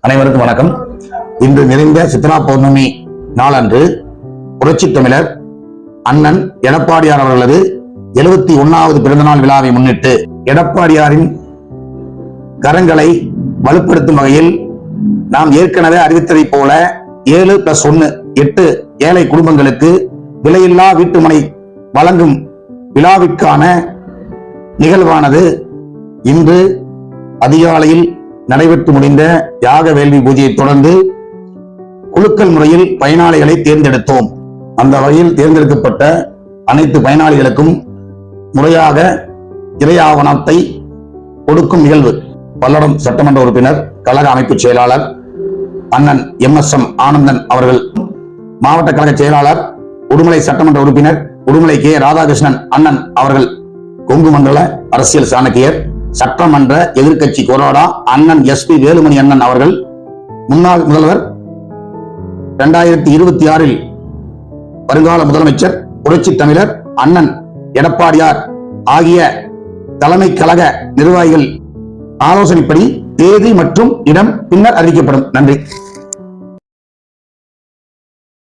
அனைவருக்கும் வணக்கம். இன்று நிறைந்த சித்ரா பௌர்ணமி நாளன்று புரட்சி தமிழர் அண்ணன் எடப்பாடியார் அவர்களது 71வது பிறந்தநாள் விழாவை முன்னிட்டு எடப்பாடியாரின் கரங்களை வலுப்படுத்தும் வகையில் நாம் ஏற்கனவே அறிவித்ததை போல 7+1 8 ஏழை குடும்பங்களுக்கு விலையில்லா வீட்டுமனை வழங்கும் விழாவிற்கான நிகழ்வானது இன்று அதிகாலையில் நடைபெற்று முடிந்த யாக வேள்வி பூஜையை தொடர்ந்து குலுக்கல் முறையில் பயனாளிகளை தேர்ந்தெடுத்தோம். அந்த வகையில் தேர்ந்தெடுக்கப்பட்ட அனைத்து பயனாளிகளுக்கும் முறையாக இறை ஆவணத்தை கொடுக்கும் நிகழ்வு பல்லடம் சட்டமன்ற உறுப்பினர் கழக அமைப்பு செயலாளர் அண்ணன் MSM ஆனந்தன் அவர்கள், மாவட்ட கழக செயலாளர் உடுமலை சட்டமன்ற உறுப்பினர் உடுமலை K ராதாகிருஷ்ணன் அண்ணன் அவர்கள், கொங்கு மண்டல அரசியல் சாணக்கியர் சட்டமன்ற எதிர்கட்சி கொறடா அண்ணன் SP வேலுமணி அண்ணன் அவர்கள், முன்னாள் முதல்வர் 2026 வருங்கால முதலமைச்சர் புரட்சி தமிழர் அண்ணன் எடப்பாடியார் ஆகிய தலைமை கழக நிர்வாகிகள் ஆலோசனைப்படி தேதி மற்றும் இடம் பின்னர் அறிவிக்கப்படும். நன்றி.